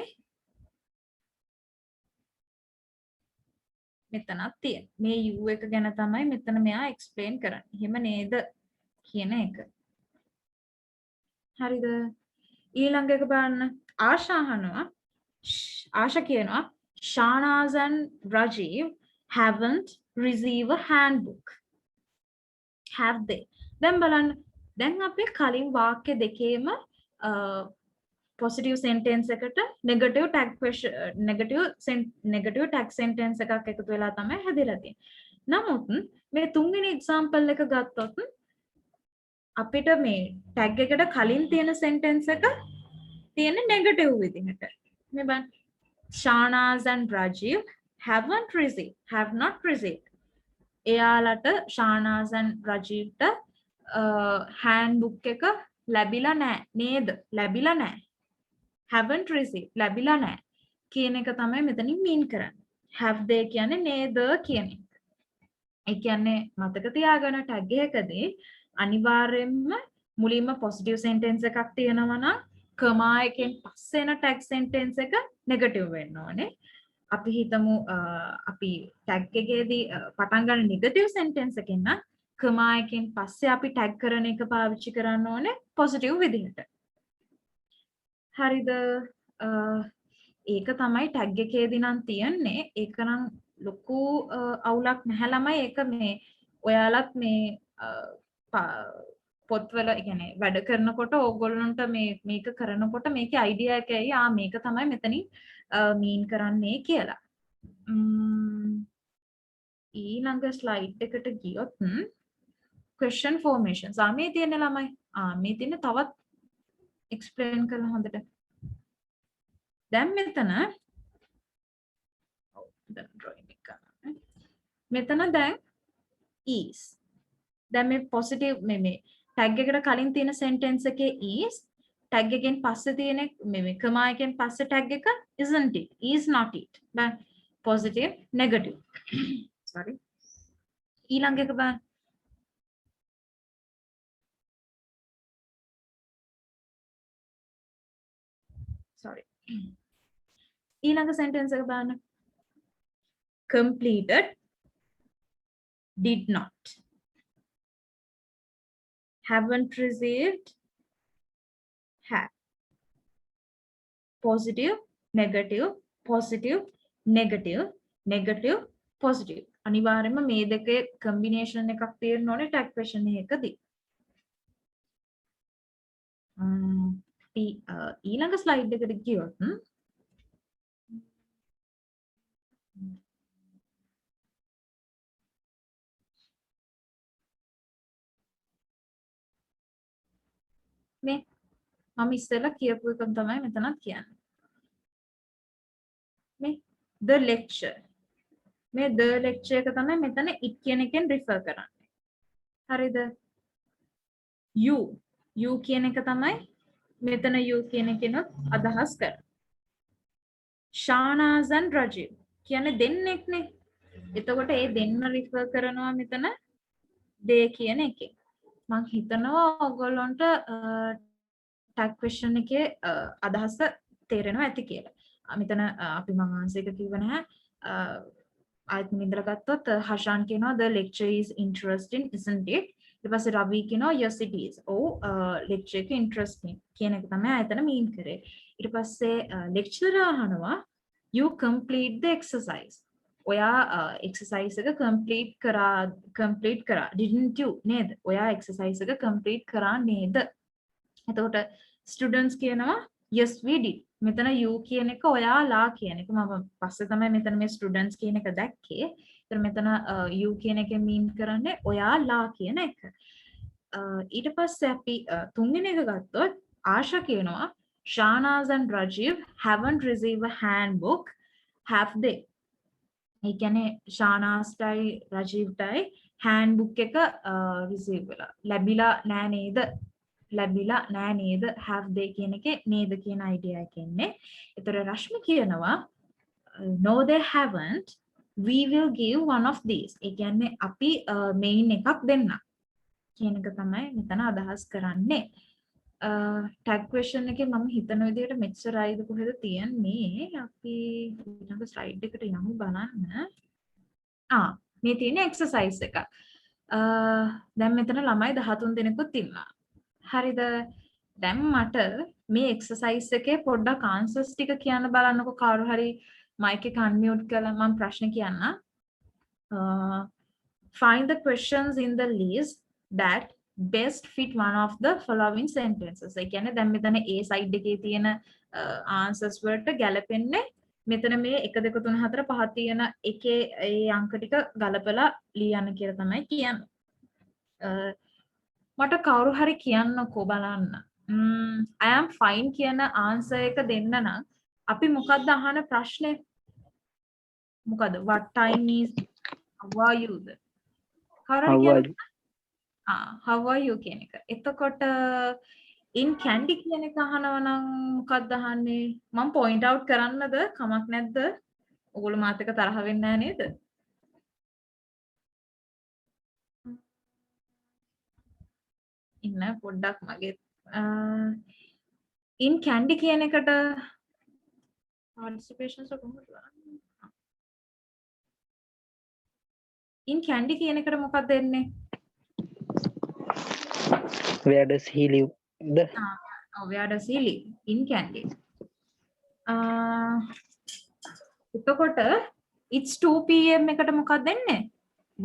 මෙතනක් තියෙන. මේ u එක ගැන තමයි මෙතන මෙයා explain කරන්නේ. එහෙම නේද කියන එක. හරිද? ඊළඟ එක බලන්න. ආශා අහනවා. ආශා කියනවා Shahnaz and Rajiv haven't received a handbook. Have they? දැන් බලන්න. දැන් අපි කලින් වාක්‍ය දෙකේම positive sentence එකට negative tag question negative tag sentence එකක් එකතු වෙලා තමයි හැදිලා තියෙන්නේ. නමුත් මේ තුන්වෙනි example එක ගත්තොත් අපිට මේ tag එකට කලින් තියෙන sentence එක තියෙන negative විදිහට. මේ බලන්න. Shahnaz and Rajiv have not received. එයාලට Shahnaz and Rajivට handbook එක ලැබිලා නැහැ නේද? ලැබිලා නැහැ. haven't received ලැබිලා නැහැ කියන එක තමයි මෙතනින් mean කරන්නේ. have they කියන්නේ නේද කියන එක. ඒ කියන්නේ මතක තියාගන්න tag එකකදී අනිවාර්යයෙන්ම මුලින්ම positive sentence එකක් තියෙනවා නම් comma එකෙන් පස්සේ එන tag sentence එක negative වෙන්න ඕනේ. අපි හිතමු අපි tag එකේදී පටන් ගන්න negative sentence එකෙන් නම් comma එකෙන් පස්සේ අපි tag කරන එක පාවිච්චි කරන්න ඕනේ positive විදිහට. හරිද? ඒක තමයි tag එකේදී නම් තියන්නේ. ඒක නම් ලොකු අවුලක් නැහැ ළමයි. ඒක මේ ඔයාලත් මේ පොත්වල කියන්නේ වැඩ කරනකොට ඕගොල්ලන්ට මේක කරනකොට මේකේ අයිඩියා එක ඇයි මේක තමයි මෙතනින් මීන් කරන්නේ කියලා. ඊළඟ ස්ලයිඩ් එකට ගියොත් question formations මේ තියෙන ළමයි. මේ තියෙන තවත් explain කරලා හොඳට. දැන් මෙතන drawing එක ගන්න. මෙතන දැන් is. දැන් මේ positive මේ tag එකට කලින් තියෙන sentence එකේ is tag එකෙන් පස්සේ තියෙන මේ comma එකෙන් පස්සේ tag එක isn't it, is not it. දැන් positive negative. sorry. ඊළඟ එක බලන්න. sorry. ඊළඟ sentence එක බලන්න. completed did not. Haven't received have. Positive negative positive negative negative positive. අනිවාර්යයෙන්ම මේ දෙකේ combination එකක් තියෙන්න ඕනේ tag question එකකදී. ඊළඟ slide එකට ගියොත් මේ මම ඉස්සෙල්ලා කියපු එකම තමයි මෙතනත් කියන්නේ. මේ the lecture. මේ the lecture එක තමයි මෙතන it කියන එකෙන් refer කරන්නේ. හරිද? you කියන එක තමයි මෙතන you කියන එකනොත් අදහස් කරන්නේ. Shahnaz and Rajiv කියන්නේ දෙන්නෙක්නේ. එතකොට ඒ දෙන්න refer කරනවා මෙතන they කියන එකෙන්. මම හිතනවා ඔයගොල්ලන්ට tag question එකේ අදහස තේරෙනවා ඇති කියලා. මෙතන අපි මම ආන්සර් එක කිව්ව නැහැ. ආයෙත් නින්දලා ගත්තොත් හෂාන් කියනවා the lecture is interesting isn't it? ඊට පස්සේ රවි කියනවා yes it is. lecture එක interesting කියන එක තමයි ආයතන mean කරේ. ඊට පස්සේ lecturer අහනවා you complete the exercise. ඔයා exercise එක complete කරා didn't you නේද? ඔයා exercise එක complete කරා නේද? එතකොට students කියනවා yes we did මෙතන you කියන එක ඔයාලා කියන එක මම පස්සේ තමයි මෙතන මේ students කියන එක දැක්කේ. ඒතර මෙතන you කියන එකෙන් mean කරන්නේ ඔයාලා කියන එක. ඊට පස්සේ අපි තුන්වෙනි එක ගත්තොත් ආශා කියනවා Shahnaz and Rajiv haven't received a handbook have they? ඒ කියන්නේ ශානාස්ටයි රජීව්ටයි handbook එක receive වෙලා ලැබිලා නෑ නේද? ලැබිලා නෑ නේද? have they කියන එකේ නේද කියන idea එක එන්නේ. ඒතර රශ්මි කියනවා no they haven't we will give one of these. ඒ කියන්නේ අපි main එකක් දෙන්න කියන එක තමයි මෙතන අදහස් කරන්නේ. tag question එකේ මම හිතන විදිහට මෙච්චරයිද කොහෙද තියන්නේ? අපි ඊළඟ slide එකට යමු බලන්න. මේ තියෙන exercise එක. දැන් මෙතන ළමයි 13 දෙනෙකුත් ඉන්නවා. හරිද? දැන් මට මේ exercise එකේ පොඩ්ඩක් answers ටික කියන්න බලන්නකෝ කාරු හරි mic එක unmute කරලා මම ප්‍රශ්න කියන්න. Find the questions in the list that best fit one of the following sentences. ඒ කියන්නේ දැන් මෙතන A side එකේ තියෙන answers වලට ගැලපෙන්නේ මෙතන මේ 1 2 3 4 5 තියෙන එකේ ඒ අංක ටික ගලපලා ලියන්න කියලා තමයි කියන්නේ. මට කවුරු හරි කියන්නකෝ බලන්න. I am fine කියන answer එක දෙන්න නම් අපි මොකක්ද අහන ප්‍රශ්නේ? මොකද what time is how are you? how are you කියන එක. එතකොට in candy කියන එක අහනවා නම් මොකක්ද අහන්නේ? මම point out කරන්නද? කමක් නැද්ද? ඔයගොල්ලෝ මාත් එක්ක තරහ වෙන්නේ නැහැ නේද? ඉන්න පොඩ්ඩක් මගේ in candy කියන එකට participations කොහොමද? in candy කියන එකට මොකක්ද එන්නේ? Where does he live? Where does he live? In candy. එතකොට it's 2 pm එකට මොකක්ද එන්නේ?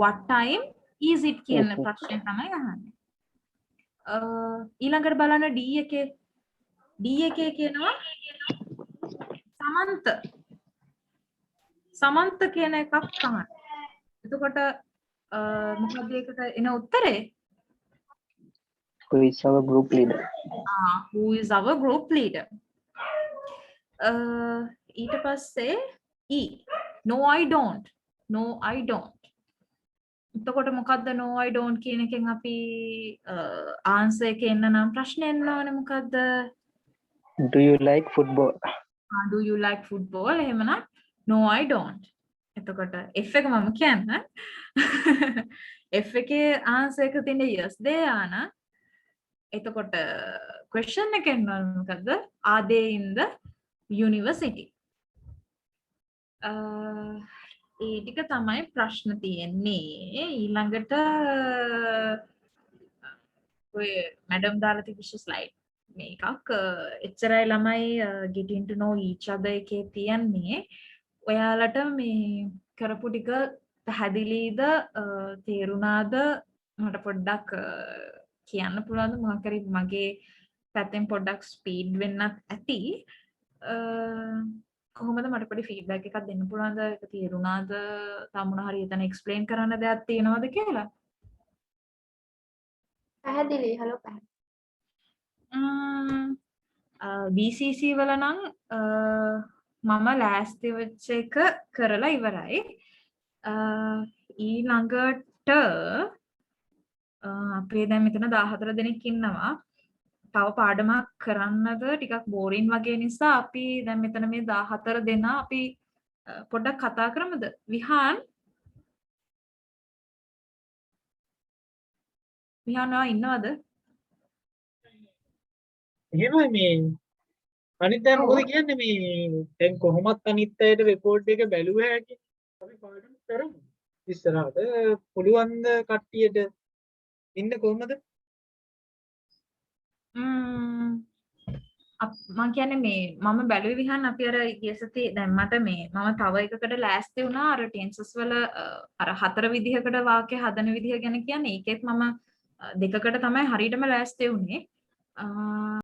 What time is it කියන ප්‍රශ්නේ තමයි අහන්නේ. ඊළඟට බලන්න D එකේ කියනවා සමන්ත කියන එකක් තමයි. එතකොට මොකක්ද ඒකට එන උත්තරේ? Who is our group leader? Who is our group leader? ඊට පස්සේ E. No I don't. එතකොට මොකද්ද no I don't කියන එකෙන් අපි answer එක එන්න නම් ප්‍රශ්නේ එන්න ඕනේ මොකද්ද? Do you like football? Do you like football? එහෙමනම් no I don't. එතකොට F එක මම කියන්න. F එකේ answer එක තියෙන්නේ yes they are නා. එතකොට question එක එනවා මොකද්ද? Are they in the university? ඒ ටික තමයි ප්‍රශ්න තියෙන්නේ. ඊළඟට ඔය මැඩම් දාලා තිබිච්ච ස්ලයිඩ් මේකක් එච්චරයි ළමයි getting to know each other එකේ තියන්නේ. ඔයාලට මේ කරපු ටික පැහැදිලිද තේරුණාද? මට පොඩ්ඩක් කියන්න පුළුවන්ද? මොකක් හරි මගේ පැත්තෙන් පොඩ්ඩක් ස්පීඩ් වෙන්නත් ඇති. කොහොමද මට පොඩි ෆීඩ්බැක් එකක් දෙන්න පුළුවන්ද? ඒක තේරුණාද? තව මොන හරි එතන එක්ස්ප්ලেইন කරන්න දෙයක් තියෙනවද කියලා? පැහැදිලි. හලෝ පැහැදිලි. BCC වල නම් මම ලෑස්ති වෙච්ච එක කරලා ඉවරයි. ඊළඟට අපේ දැන් මෙතන 14 දෙනෙක් ඉන්නවා. තව පාඩමක් කරන්නද ටිකක් බෝරින් වගේ නිසා අපි දැන් මෙතන මේ 14 දෙනා අපි පොඩ්ඩක් කතා කරමුද? විහාන් ඉන්නවද? එහෙමයි මේ අනිත් අය මොකද කියන්නේ මේ දැන් කොහොමත් අනිත් අයට රෙකෝඩ් එක බැලුව හැකි අපි පාඩම් කරමු ඉස්සරහට පුළුවන් ද කට්ටියට ඉන්න කොහොමද මම කියන්නේ මේ මම බැලුවේ විහාන් අපි අර ඊයසති දැන් මට මේ මම තව එකකට ලෑස්ති වුණා අර ටෙන්සස් වල අර 4 විදිහකට වාක්‍ය හදන විදිහ ගැන කියන්නේ ඒකෙත් මම දෙකකට තමයි හරියටම ලෑස්ති වුණේ